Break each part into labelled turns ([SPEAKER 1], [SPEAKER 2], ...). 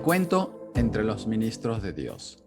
[SPEAKER 1] cuento entre los ministros de Dios.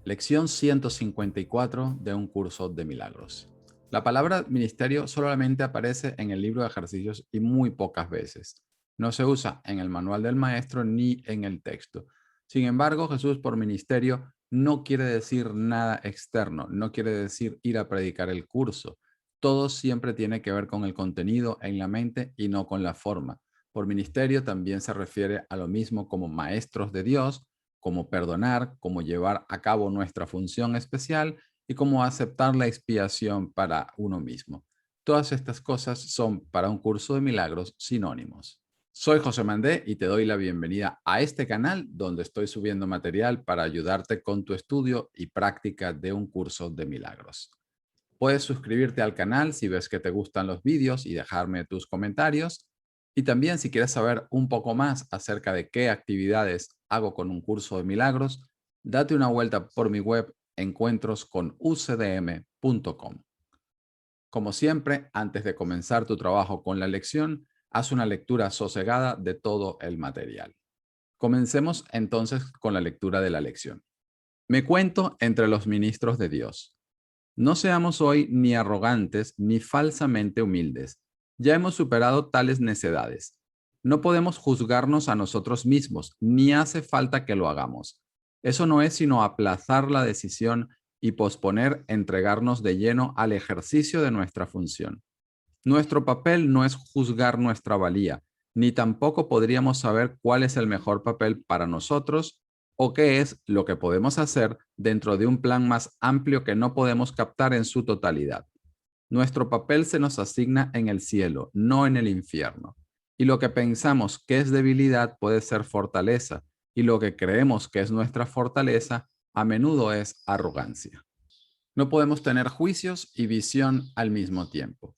[SPEAKER 1] Lección 154 de un curso de milagros. La palabra ministerio solamente aparece en el libro de ejercicios y muy pocas veces. No se usa en el manual del maestro ni en el texto. Sin embargo, Jesús por ministerio no quiere decir nada externo, no quiere decir ir a predicar el curso. Todo siempre tiene que ver con el contenido en la mente y no con la forma. Por ministerio también se refiere a lo mismo como maestros de Dios, como perdonar, como llevar a cabo nuestra función especial y como aceptar la expiación para uno mismo. Todas estas cosas son para un curso de milagros sinónimos. Soy José Mandé y te doy la bienvenida a este canal donde estoy subiendo material para ayudarte con tu estudio y práctica de un curso de milagros. Puedes suscribirte al canal si ves que te gustan los vídeos y dejarme tus comentarios. Y también si quieres saber un poco más acerca de qué actividades hago con un curso de milagros, date una vuelta por mi web encuentrosconucdm.com. Como siempre, antes de comenzar tu trabajo con la lección, haz una lectura sosegada de todo el material. Comencemos entonces con la lectura de la lección. Me cuento entre los ministros de Dios. No seamos hoy ni arrogantes ni falsamente humildes. Ya hemos superado tales necedades. No podemos juzgarnos a nosotros mismos, ni hace falta que lo hagamos. Eso no es sino aplazar la decisión y posponer entregarnos de lleno al ejercicio de nuestra función. Nuestro papel no es juzgar nuestra valía, ni tampoco podríamos saber cuál es el mejor papel para nosotros o qué es lo que podemos hacer dentro de un plan más amplio que no podemos captar en su totalidad. Nuestro papel se nos asigna en el cielo, no en el infierno. Y lo que pensamos que es debilidad puede ser fortaleza, y lo que creemos que es nuestra fortaleza a menudo es arrogancia. No podemos tener juicios y visión al mismo tiempo.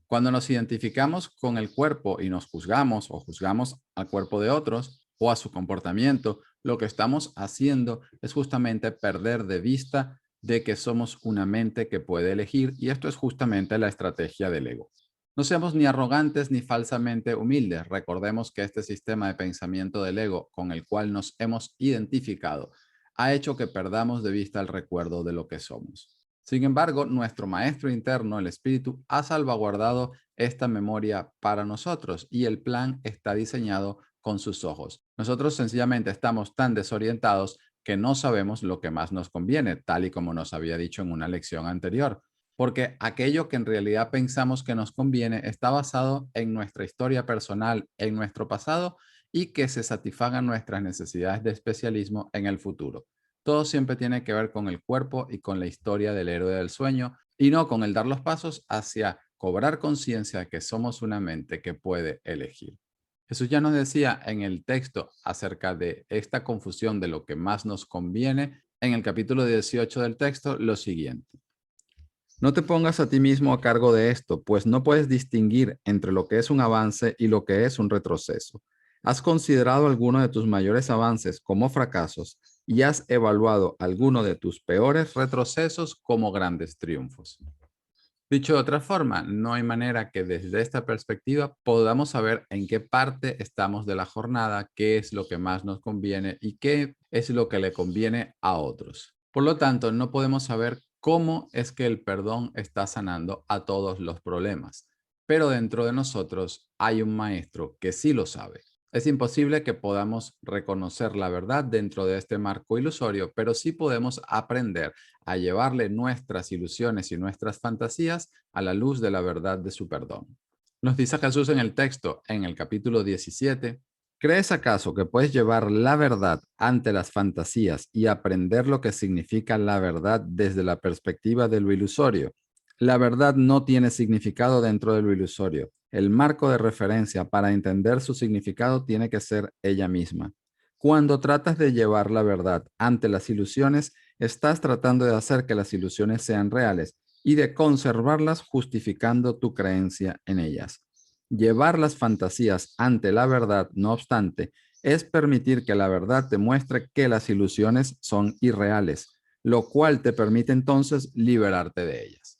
[SPEAKER 1] Cuando nos identificamos con el cuerpo y nos juzgamos o juzgamos al cuerpo de otros o a su comportamiento, lo que estamos haciendo es justamente perder de vista de que somos una mente que puede elegir, y esto es justamente la estrategia del ego. No seamos ni arrogantes ni falsamente humildes. Recordemos que este sistema de pensamiento del ego con el cual nos hemos identificado ha hecho que perdamos de vista el recuerdo de lo que somos. Sin embargo, nuestro maestro interno, el espíritu, ha salvaguardado esta memoria para nosotros y el plan está diseñado con sus ojos. Nosotros sencillamente estamos tan desorientados que no sabemos lo que más nos conviene, tal y como nos había dicho en una lección anterior, porque aquello que en realidad pensamos que nos conviene está basado en nuestra historia personal, en nuestro pasado, y que se satisfagan nuestras necesidades de especialismo en el futuro. Todo siempre tiene que ver con el cuerpo y con la historia del héroe del sueño, y no con el dar los pasos hacia cobrar conciencia de que somos una mente que puede elegir. Jesús ya nos decía en el texto acerca de esta confusión de lo que más nos conviene, en el capítulo 18 del texto, lo siguiente. No te pongas a ti mismo a cargo de esto, pues no puedes distinguir entre lo que es un avance y lo que es un retroceso. ¿Has considerado alguno de tus mayores avances como fracasos y has evaluado alguno de tus peores retrocesos como grandes triunfos? Dicho de otra forma, no hay manera que desde esta perspectiva podamos saber en qué parte estamos de la jornada, qué es lo que más nos conviene y qué es lo que le conviene a otros. Por lo tanto, no podemos saber cómo es que el perdón está sanando a todos los problemas. Pero dentro de nosotros hay un maestro que sí lo sabe. Es imposible que podamos reconocer la verdad dentro de este marco ilusorio, pero sí podemos aprender a llevarle nuestras ilusiones y nuestras fantasías a la luz de la verdad de su perdón. Nos dice Jesús en el texto, en el capítulo 17, ¿crees acaso que puedes llevar la verdad ante las fantasías y aprender lo que significa la verdad desde la perspectiva de lo ilusorio? La verdad no tiene significado dentro de lo ilusorio. El marco de referencia para entender su significado tiene que ser ella misma. Cuando tratas de llevar la verdad ante las ilusiones, estás tratando de hacer que las ilusiones sean reales y de conservarlas justificando tu creencia en ellas. Llevar las fantasías ante la verdad, no obstante, es permitir que la verdad te muestre que las ilusiones son irreales, lo cual te permite entonces liberarte de ellas.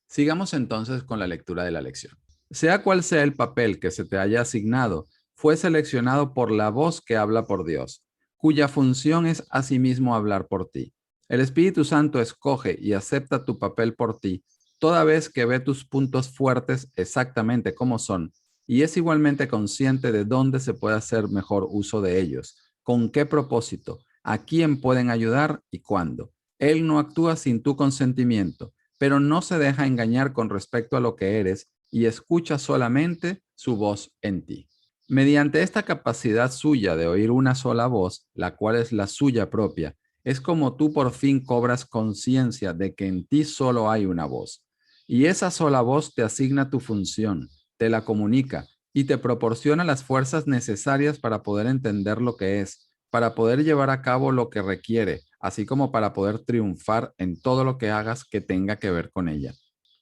[SPEAKER 1] Sigamos entonces con la lectura de la lección. Sea cual sea el papel que se te haya asignado, fue seleccionado por la voz que habla por Dios. cuya función es asimismo hablar por ti. El Espíritu Santo escoge y acepta tu papel por ti toda vez que ve tus puntos fuertes exactamente como son y es igualmente consciente de dónde se puede hacer mejor uso de ellos, con qué propósito, a quién pueden ayudar y cuándo. Él no actúa sin tu consentimiento, pero no se deja engañar con respecto a lo que eres y escucha solamente su voz en ti. Mediante esta capacidad suya de oír una sola voz, la cual es la suya propia, es como tú por fin cobras conciencia de que en ti solo hay una voz. Y esa sola voz te asigna tu función, te la comunica y te proporciona las fuerzas necesarias para poder entender lo que es, para poder llevar a cabo lo que requiere, así como para poder triunfar en todo lo que hagas que tenga que ver con ella.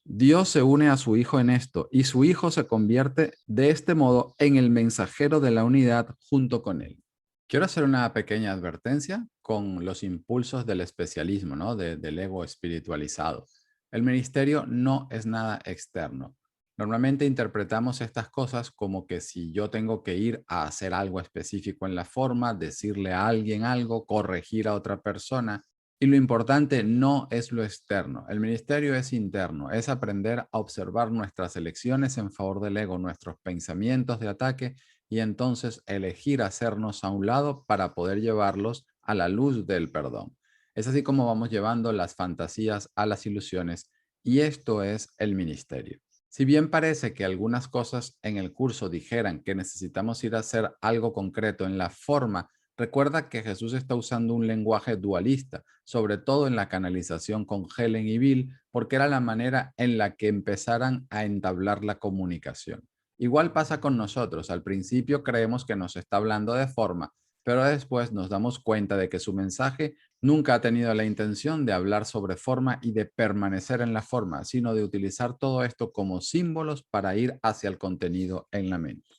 [SPEAKER 1] Dios se une a su Hijo en esto y su Hijo se convierte de este modo en el mensajero de la unidad junto con él. Quiero hacer una pequeña advertencia con los impulsos del especialismo, ¿no? Del ego espiritualizado. El ministerio no es nada externo. Normalmente interpretamos estas cosas como que si yo tengo que ir a hacer algo específico en la forma, decirle a alguien algo, corregir a otra persona, y lo importante no es lo externo. El ministerio es interno, es aprender a observar nuestras elecciones en favor del ego, nuestros pensamientos de ataque y entonces elegir hacernos a un lado para poder llevarlos a la luz del perdón. Es así como vamos llevando las fantasías a las ilusiones y esto es el ministerio. Si bien parece que algunas cosas en el curso dijeran que necesitamos ir a hacer algo concreto en la forma, recuerda que Jesús está usando un lenguaje dualista, sobre todo en la canalización con Helen y Bill, porque era la manera en la que empezaran a entablar la comunicación. Igual pasa con nosotros. Al principio creemos que nos está hablando de forma, pero después nos damos cuenta de que su mensaje nunca ha tenido la intención de hablar sobre forma y de permanecer en la forma, sino de utilizar todo esto como símbolos para ir hacia el contenido en la mente.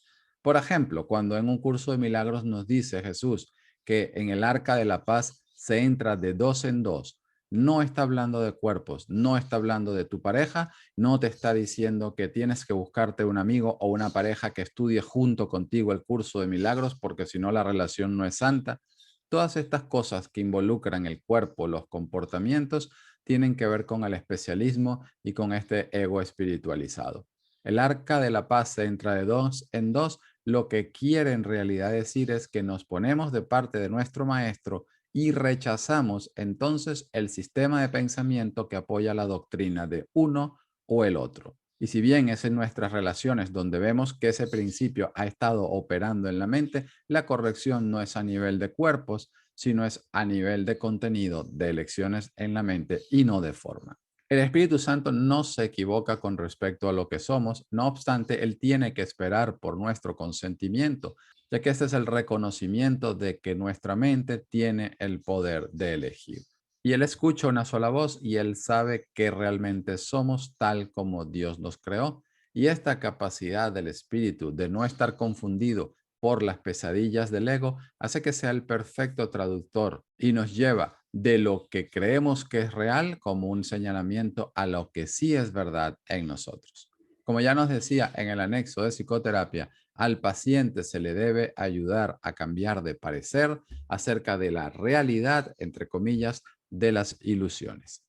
[SPEAKER 1] Por ejemplo, cuando en un curso de milagros nos dice Jesús que en el arca de la paz se entra de dos en dos, no está hablando de cuerpos, no está hablando de tu pareja, no te está diciendo que tienes que buscarte un amigo o una pareja que estudie junto contigo el curso de milagros, porque si no la relación no es santa. Todas estas cosas que involucran el cuerpo, los comportamientos, tienen que ver con el especialismo y con este ego espiritualizado. El arca de la paz se entra de dos en dos. Lo que quiere en realidad decir es que nos ponemos de parte de nuestro maestro y rechazamos entonces el sistema de pensamiento que apoya la doctrina de uno o el otro. Y si bien es en nuestras relaciones donde vemos que ese principio ha estado operando en la mente, la corrección no es a nivel de cuerpos, sino es a nivel de contenido, de elecciones en la mente y no de forma. El Espíritu Santo no se equivoca con respecto a lo que somos, no obstante, Él tiene que esperar por nuestro consentimiento, ya que este es el reconocimiento de que nuestra mente tiene el poder de elegir. Y Él escucha una sola voz y Él sabe que realmente somos tal como Dios nos creó. Y esta capacidad del Espíritu de no estar confundido por las pesadillas del ego hace que sea el perfecto traductor y nos lleva de lo que creemos que es real como un señalamiento a lo que sí es verdad en nosotros. Como ya nos decía en el anexo de psicoterapia, al paciente se le debe ayudar a cambiar de parecer acerca de la realidad, entre comillas, de las ilusiones.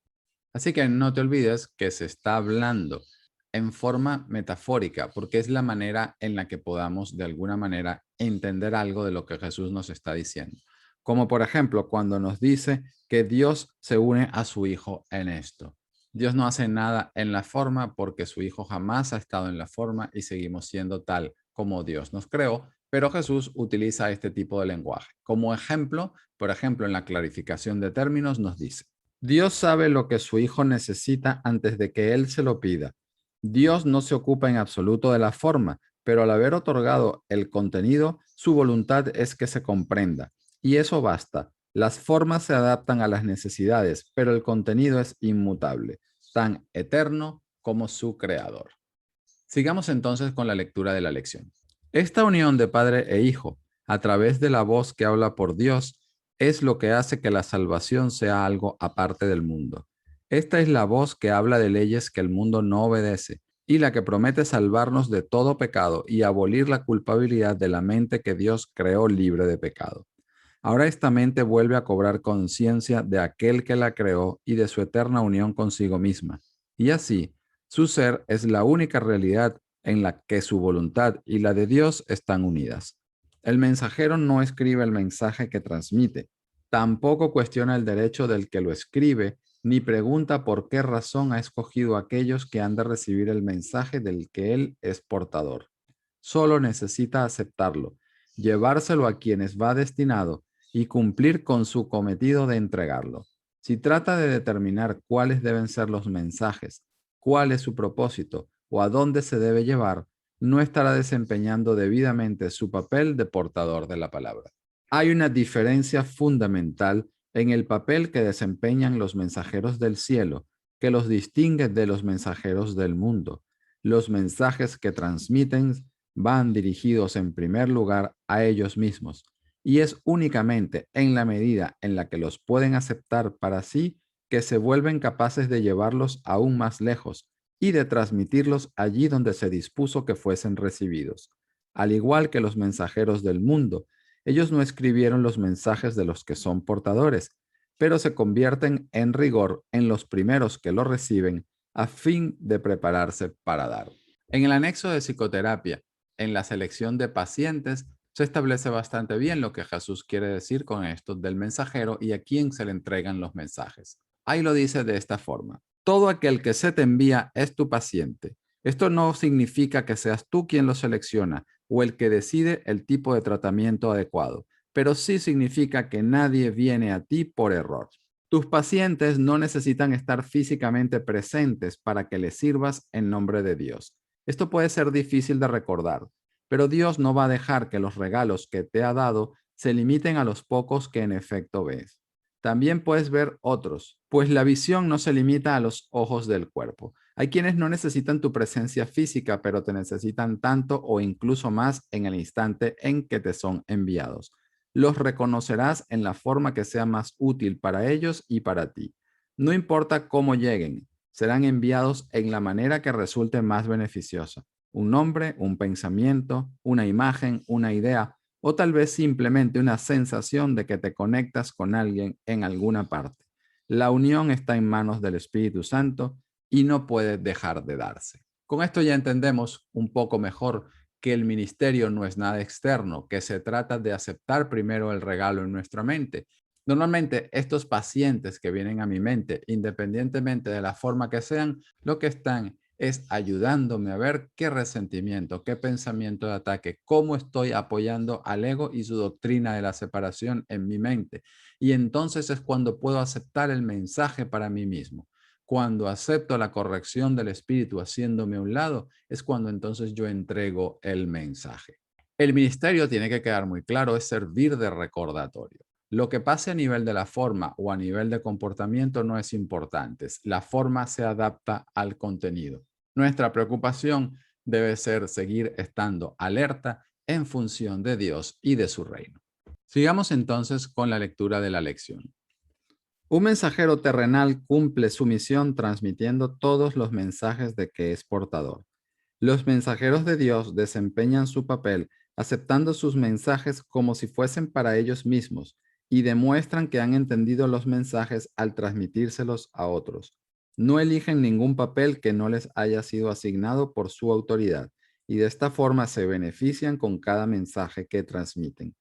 [SPEAKER 1] Así que no te olvides que se está hablando en forma metafórica, porque es la manera en la que podamos de alguna manera entender algo de lo que Jesús nos está diciendo. Como por ejemplo, cuando nos dice que Dios se une a su Hijo en esto. Dios no hace nada en la forma porque su Hijo jamás ha estado en la forma y seguimos siendo tal como Dios nos creó, pero Jesús utiliza este tipo de lenguaje. Como ejemplo, por ejemplo, en la clarificación de términos nos dice: Dios sabe lo que su Hijo necesita antes de que Él se lo pida. Dios no se ocupa en absoluto de la forma, pero al haber otorgado el contenido, su voluntad es que se comprenda. Y eso basta. Las formas se adaptan a las necesidades, pero el contenido es inmutable, tan eterno como su creador. Sigamos entonces con la lectura de la lección. Esta unión de padre e hijo, a través de la voz que habla por Dios, es lo que hace que la salvación sea algo aparte del mundo. Esta es la voz que habla de leyes que el mundo no obedece y la que promete salvarnos de todo pecado y abolir la culpabilidad de la mente que Dios creó libre de pecado. Ahora esta mente vuelve a cobrar conciencia de aquel que la creó y de su eterna unión consigo misma. Y así, su ser es la única realidad en la que su voluntad y la de Dios están unidas. El mensajero no escribe el mensaje que transmite, tampoco cuestiona el derecho del que lo escribe, ni pregunta por qué razón ha escogido a aquellos que han de recibir el mensaje del que él es portador. Solo necesita aceptarlo, llevárselo a quienes va destinado y cumplir con su cometido de entregarlo. Si trata de determinar cuáles deben ser los mensajes, cuál es su propósito o a dónde se debe llevar, no estará desempeñando debidamente su papel de portador de la palabra. Hay una diferencia fundamental en el papel que desempeñan los mensajeros del cielo, que los distingue de los mensajeros del mundo. Los mensajes que transmiten van dirigidos en primer lugar a ellos mismos, y es únicamente en la medida en la que los pueden aceptar para sí que se vuelven capaces de llevarlos aún más lejos y de transmitirlos allí donde se dispuso que fuesen recibidos. Al igual que los mensajeros del mundo, ellos no escribieron los mensajes de los que son portadores, pero se convierten en rigor en los primeros que lo reciben a fin de prepararse para dar. En el anexo de psicoterapia, en la selección de pacientes, se establece bastante bien lo que Jesús quiere decir con esto del mensajero y a quién se le entregan los mensajes. Ahí lo dice de esta forma: todo aquel que se te envía es tu paciente. Esto no significa que seas tú quien lo selecciona o el que decide el tipo de tratamiento adecuado, pero sí significa que nadie viene a ti por error. Tus pacientes no necesitan estar físicamente presentes para que les sirvas en nombre de Dios. Esto puede ser difícil de recordar, pero Dios no va a dejar que los regalos que te ha dado se limiten a los pocos que en efecto ves. También puedes ver otros, pues la visión no se limita a los ojos del cuerpo. Hay quienes no necesitan tu presencia física, pero te necesitan tanto o incluso más en el instante en que te son enviados. Los reconocerás en la forma que sea más útil para ellos y para ti. No importa cómo lleguen, serán enviados en la manera que resulte más beneficiosa. Un nombre, un pensamiento, una imagen, una idea, o tal vez simplemente una sensación de que te conectas con alguien en alguna parte. La unión está en manos del Espíritu Santo y no puede dejar de darse. Con esto ya entendemos un poco mejor que el ministerio no es nada externo, que se trata de aceptar primero el regalo en nuestra mente. Normalmente estos pacientes que vienen a mi mente, independientemente de la forma que sean, lo que están es ayudándome a ver qué resentimiento, qué pensamiento de ataque, cómo estoy apoyando al ego y su doctrina de la separación en mi mente. Y entonces es cuando puedo aceptar el mensaje para mí mismo. Cuando acepto la corrección del espíritu haciéndome a un lado, es cuando entonces yo entrego el mensaje. El ministerio tiene que quedar muy claro, es servir de recordatorio. Lo que pase a nivel de la forma o a nivel de comportamiento no es importante. La forma se adapta al contenido. Nuestra preocupación debe ser seguir estando alerta en función de Dios y de su reino. Sigamos entonces con la lectura de la lección. Un mensajero terrenal cumple su misión transmitiendo todos los mensajes de que es portador. Los mensajeros de Dios desempeñan su papel aceptando sus mensajes como si fuesen para ellos mismos y demuestran que han entendido los mensajes al transmitírselos a otros. No eligen ningún papel que no les haya sido asignado por su autoridad y de esta forma se benefician con cada mensaje que transmiten.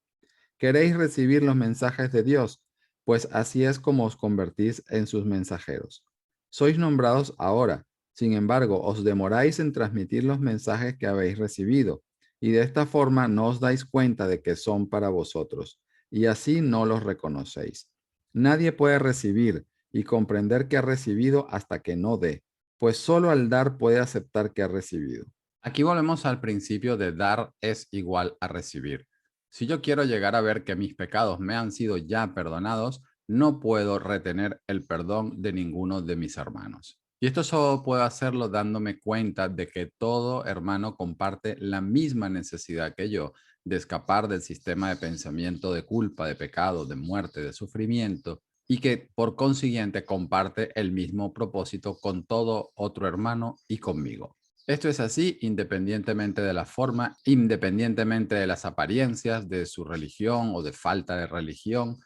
[SPEAKER 1] ¿Queréis recibir los mensajes de Dios? Pues así es como os convertís en sus mensajeros. Sois nombrados ahora, sin embargo, os demoráis en transmitir los mensajes que habéis recibido, y de esta forma no os dais cuenta de que son para vosotros, y así no los reconocéis. Nadie puede recibir y comprender que ha recibido hasta que no dé, pues solo al dar puede aceptar que ha recibido. Aquí volvemos al principio de dar es igual a recibir. Si yo quiero llegar a ver que mis pecados me han sido ya perdonados, no puedo retener el perdón de ninguno de mis hermanos. Y esto solo puedo hacerlo dándome cuenta de que todo hermano comparte la misma necesidad que yo de escapar del sistema de pensamiento de culpa, de pecado, de muerte, de sufrimiento, y que por consiguiente comparte el mismo propósito con todo otro hermano y conmigo. Esto es así independientemente de la forma, independientemente de las apariencias, de su religión o de falta de religión.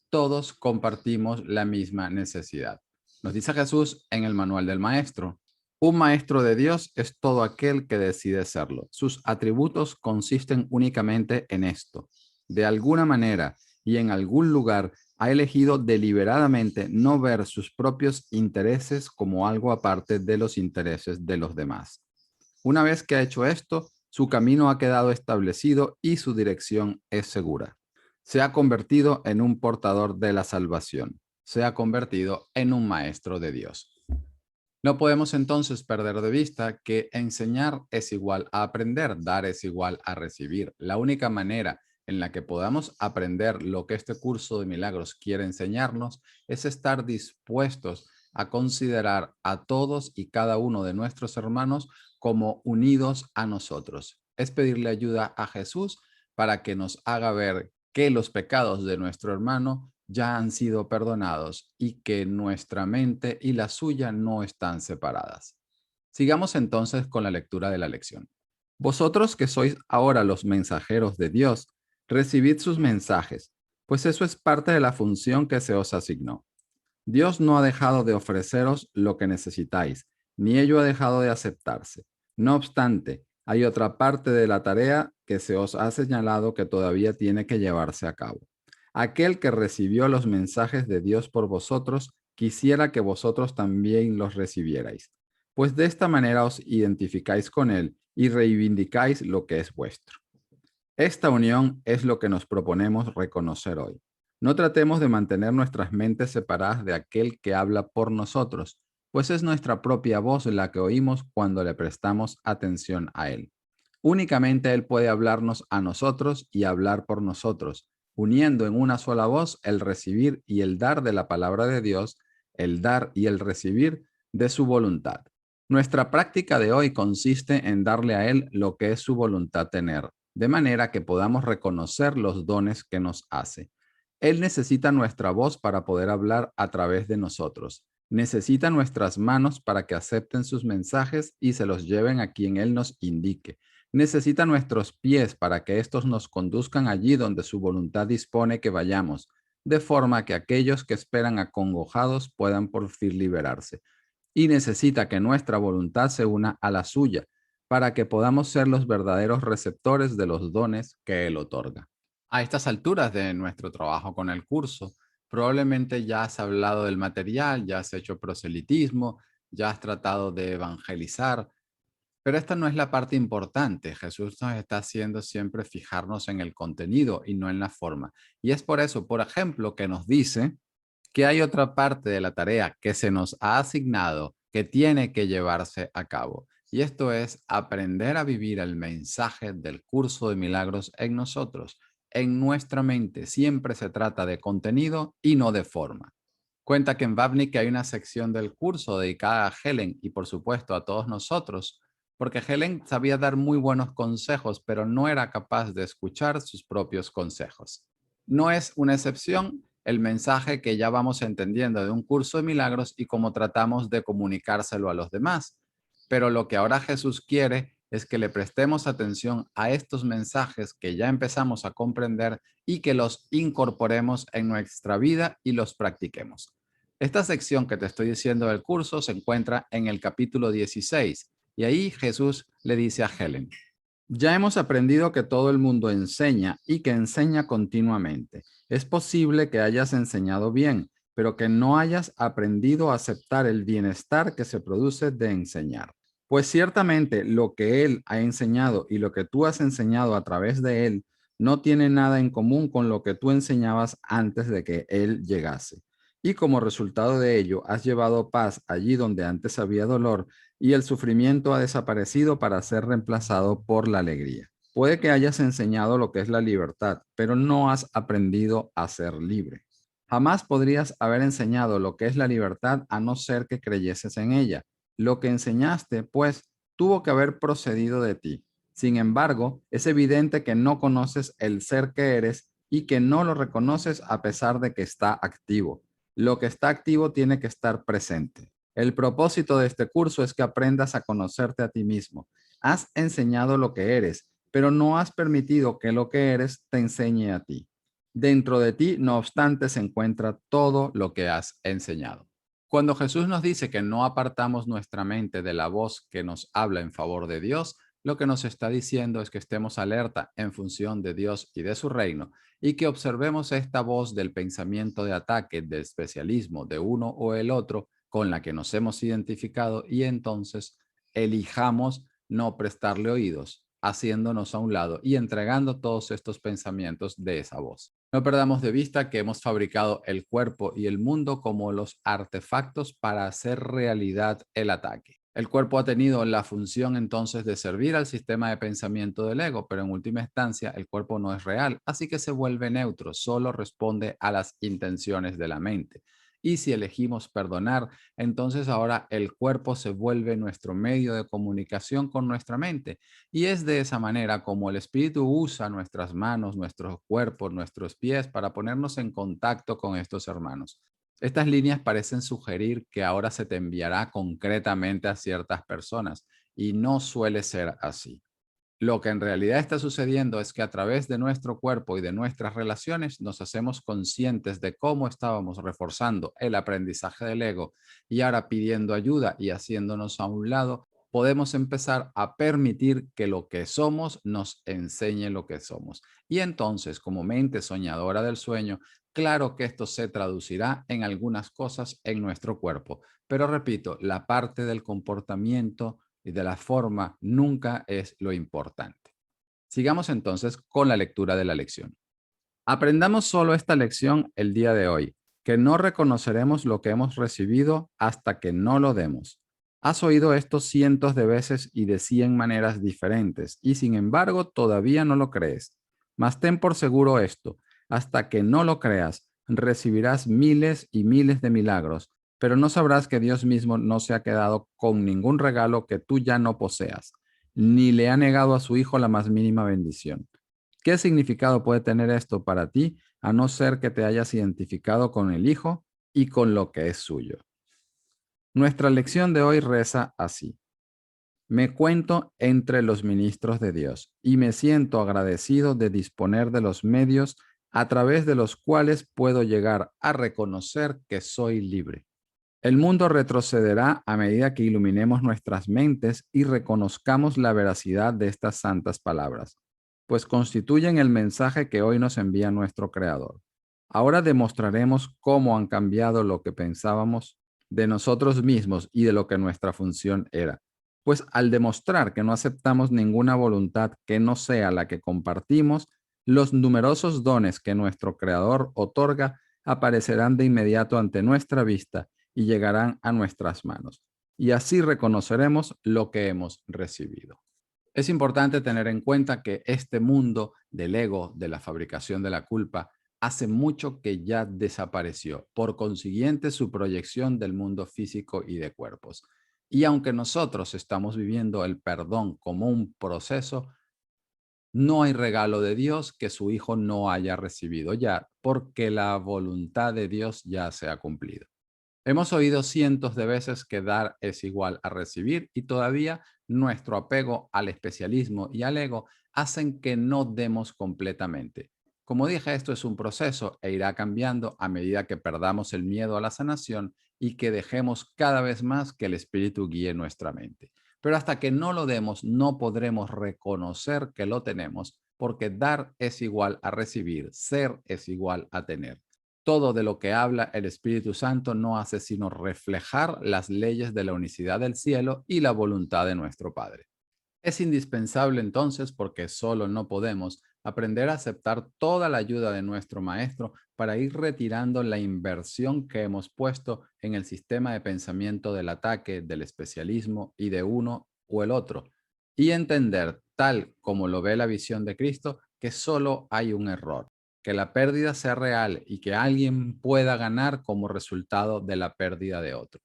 [SPEAKER 1] Todos compartimos la misma necesidad. Nos dice Jesús en el manual del maestro: un maestro de Dios es todo aquel que decide serlo. Sus atributos consisten únicamente en esto. De alguna manera y en algún lugar ha elegido deliberadamente no ver sus propios intereses como algo aparte de los intereses de los demás. Una vez que ha hecho esto, su camino ha quedado establecido y su dirección es segura. Se ha convertido en un portador de la salvación. Se ha convertido en un maestro de Dios. No podemos entonces perder de vista que enseñar es igual a aprender, dar es igual a recibir. La única manera en la que podamos aprender lo que este curso de milagros quiere enseñarnos es estar dispuestos a considerar a todos y cada uno de nuestros hermanos como unidos a nosotros. Es pedirle ayuda a Jesús para que nos haga ver que los pecados de nuestro hermano ya han sido perdonados y que nuestra mente y la suya no están separadas. Sigamos entonces con la lectura de la lección. Vosotros que sois ahora los mensajeros de Dios, recibid sus mensajes, pues eso es parte de la función que se os asignó. Dios no ha dejado de ofreceros lo que necesitáis, ni ello ha dejado de aceptarse. No obstante, hay otra parte de la tarea que se os ha señalado que todavía tiene que llevarse a cabo. Aquel que recibió los mensajes de Dios por vosotros, quisiera que vosotros también los recibierais, pues de esta manera os identificáis con él y reivindicáis lo que es vuestro. Esta unión es lo que nos proponemos reconocer hoy. No tratemos de mantener nuestras mentes separadas de aquel que habla por nosotros, pues es nuestra propia voz la que oímos cuando le prestamos atención a él. Únicamente él puede hablarnos a nosotros y hablar por nosotros, uniendo en una sola voz el recibir y el dar de la palabra de Dios, el dar y el recibir de su voluntad. Nuestra práctica de hoy consiste en darle a él lo que es su voluntad tener, de manera que podamos reconocer los dones que nos hace. Él necesita nuestra voz para poder hablar a través de nosotros. Necesita nuestras manos para que acepten sus mensajes y se los lleven a quien Él nos indique. Necesita nuestros pies para que éstos nos conduzcan allí donde su voluntad dispone que vayamos, de forma que aquellos que esperan acongojados puedan por fin liberarse. Y necesita que nuestra voluntad se una a la suya, para que podamos ser los verdaderos receptores de los dones que Él otorga. A estas alturas de nuestro trabajo con el curso, probablemente ya has hablado del material, ya has hecho proselitismo, ya has tratado de evangelizar, pero esta no es la parte importante. Jesús nos está haciendo siempre fijarnos en el contenido y no en la forma. Y es por eso, por ejemplo, que nos dice que hay otra parte de la tarea que se nos ha asignado que tiene que llevarse a cabo. Y esto es aprender a vivir el mensaje del curso de milagros en nosotros. En nuestra mente siempre se trata de contenido y no de forma. Cuenta que en Vavnik hay una sección del curso dedicada a Helen y por supuesto a todos nosotros, porque Helen sabía dar muy buenos consejos, pero no era capaz de escuchar sus propios consejos. No es una excepción el mensaje que ya vamos entendiendo de un curso de milagros y cómo tratamos de comunicárselo a los demás. Pero lo que ahora Jesús quiere es que le prestemos atención a estos mensajes que ya empezamos a comprender y que los incorporemos en nuestra vida y los practiquemos. Esta sección que te estoy diciendo del curso se encuentra en el capítulo 16 y ahí Jesús le dice a Helen: ya hemos aprendido que todo el mundo enseña y que enseña continuamente. Es posible que hayas enseñado bien, pero que no hayas aprendido a aceptar el bienestar que se produce de enseñar. Pues ciertamente lo que él ha enseñado y lo que tú has enseñado a través de él no tiene nada en común con lo que tú enseñabas antes de que él llegase. Y como resultado de ello, has llevado paz allí donde antes había dolor y el sufrimiento ha desaparecido para ser reemplazado por la alegría. Puede que hayas enseñado lo que es la libertad, pero no has aprendido a ser libre. Jamás podrías haber enseñado lo que es la libertad a no ser que creyeses en ella. Lo que enseñaste, pues, tuvo que haber procedido de ti. Sin embargo, es evidente que no conoces el ser que eres y que no lo reconoces a pesar de que está activo. Lo que está activo tiene que estar presente. El propósito de este curso es que aprendas a conocerte a ti mismo. Has enseñado lo que eres, pero no has permitido que lo que eres te enseñe a ti. Dentro de ti, no obstante, se encuentra todo lo que has enseñado. Cuando Jesús nos dice que no apartamos nuestra mente de la voz que nos habla en favor de Dios, lo que nos está diciendo es que estemos alerta en función de Dios y de su reino y que observemos esta voz del pensamiento de ataque, de especialismo de uno o el otro con la que nos hemos identificado y entonces elijamos no prestarle oídos, haciéndonos a un lado y entregando todos estos pensamientos de esa voz. No perdamos de vista que hemos fabricado el cuerpo y el mundo como los artefactos para hacer realidad el ataque. El cuerpo ha tenido la función entonces de servir al sistema de pensamiento del ego, pero en última instancia el cuerpo no es real, así que se vuelve neutro, solo responde a las intenciones de la mente. Y si elegimos perdonar, entonces ahora el cuerpo se vuelve nuestro medio de comunicación con nuestra mente. Y es de esa manera como el espíritu usa nuestras manos, nuestros cuerpos, nuestros pies para ponernos en contacto con estos hermanos. Estas líneas parecen sugerir que ahora se te enviará concretamente a ciertas personas y no suele ser así. Lo que en realidad está sucediendo es que a través de nuestro cuerpo y de nuestras relaciones nos hacemos conscientes de cómo estábamos reforzando el aprendizaje del ego y ahora pidiendo ayuda y haciéndonos a un lado, podemos empezar a permitir que lo que somos nos enseñe lo que somos. Y entonces, como mente soñadora del sueño, claro que esto se traducirá en algunas cosas en nuestro cuerpo. Pero repito, la parte del comportamiento y de la forma nunca es lo importante. Sigamos entonces con la lectura de la lección. Aprendamos solo esta lección el día de hoy, que no reconoceremos lo que hemos recibido hasta que no lo demos. Has oído esto cientos de veces y de 100 maneras diferentes, y sin embargo todavía no lo crees. Mas ten por seguro esto, hasta que no lo creas, recibirás miles y miles de milagros, pero no sabrás que Dios mismo no se ha quedado con ningún regalo que tú ya no poseas, ni le ha negado a su Hijo la más mínima bendición. ¿Qué significado puede tener esto para ti a no ser que te hayas identificado con el Hijo y con lo que es suyo? Nuestra lección de hoy reza así. Me cuento entre los ministros de Dios y me siento agradecido de disponer de los medios a través de los cuales puedo llegar a reconocer que soy libre. El mundo retrocederá a medida que iluminemos nuestras mentes y reconozcamos la veracidad de estas santas palabras, pues constituyen el mensaje que hoy nos envía nuestro Creador. Ahora demostraremos cómo han cambiado lo que pensábamos de nosotros mismos y de lo que nuestra función era. Pues al demostrar que no aceptamos ninguna voluntad que no sea la que compartimos, los numerosos dones que nuestro Creador otorga aparecerán de inmediato ante nuestra vista y llegarán a nuestras manos. Y así reconoceremos lo que hemos recibido. Es importante tener en cuenta que este mundo del ego, de la fabricación de la culpa, hace mucho que ya desapareció. Por consiguiente, su proyección del mundo físico y de cuerpos. Y aunque nosotros estamos viviendo el perdón como un proceso, no hay regalo de Dios que su Hijo no haya recibido ya, porque la voluntad de Dios ya se ha cumplido. Hemos oído cientos de veces que dar es igual a recibir y todavía nuestro apego al especialismo y al ego hacen que no demos completamente. Como dije, esto es un proceso e irá cambiando a medida que perdamos el miedo a la sanación y que dejemos cada vez más que el espíritu guíe nuestra mente. Pero hasta que no lo demos, no podremos reconocer que lo tenemos, porque dar es igual a recibir, ser es igual a tener. Todo de lo que habla el Espíritu Santo no hace sino reflejar las leyes de la unicidad del cielo y la voluntad de nuestro Padre. Es indispensable entonces, porque solo no podemos, aprender a aceptar toda la ayuda de nuestro Maestro para ir retirando la inversión que hemos puesto en el sistema de pensamiento del ataque, del especialismo y de uno o el otro, y entender, tal como lo ve la visión de Cristo, que solo hay un error, que la pérdida sea real y que alguien pueda ganar como resultado de la pérdida de otro.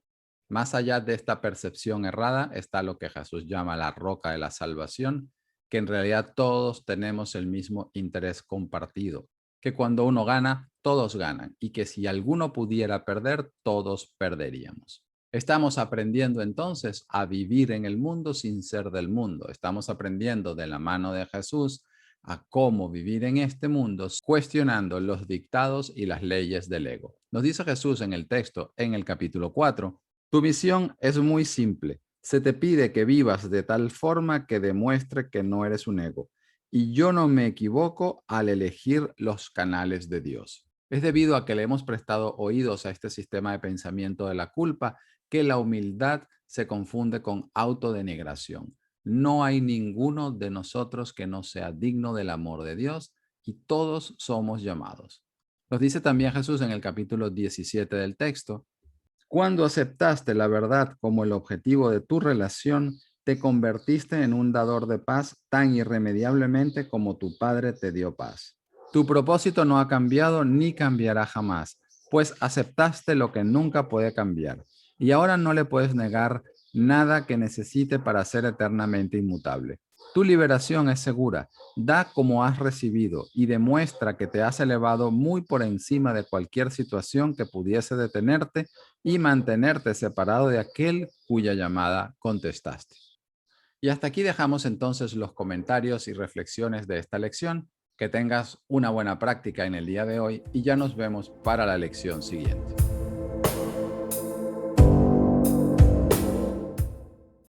[SPEAKER 1] Más allá de esta percepción errada está lo que Jesús llama la roca de la salvación, que en realidad todos tenemos el mismo interés compartido, que cuando uno gana, todos ganan y que si alguno pudiera perder, todos perderíamos. Estamos aprendiendo entonces a vivir en el mundo sin ser del mundo. Estamos aprendiendo de la mano de Jesús a cómo vivir en este mundo, cuestionando los dictados y las leyes del ego. Nos dice Jesús en el texto, en el capítulo 4, tu misión es muy simple. Se te pide que vivas de tal forma que demuestre que no eres un ego. Y yo no me equivoco al elegir los canales de Dios. Es debido a que le hemos prestado oídos a este sistema de pensamiento de la culpa que la humildad se confunde con autodenigración. No hay ninguno de nosotros que no sea digno del amor de Dios y todos somos llamados. Nos dice también Jesús en el capítulo 17 del texto, cuando aceptaste la verdad como el objetivo de tu relación, te convertiste en un dador de paz tan irremediablemente como tu Padre te dio paz. Tu propósito no ha cambiado ni cambiará jamás, pues aceptaste lo que nunca puede cambiar y ahora no le puedes negar nada que necesite para ser eternamente inmutable. Tu liberación es segura, da como has recibido y demuestra que te has elevado muy por encima de cualquier situación que pudiese detenerte y mantenerte separado de aquel cuya llamada contestaste. Y hasta aquí dejamos entonces los comentarios y reflexiones de esta lección. Que tengas una buena práctica en el día de hoy y ya nos vemos para la lección siguiente.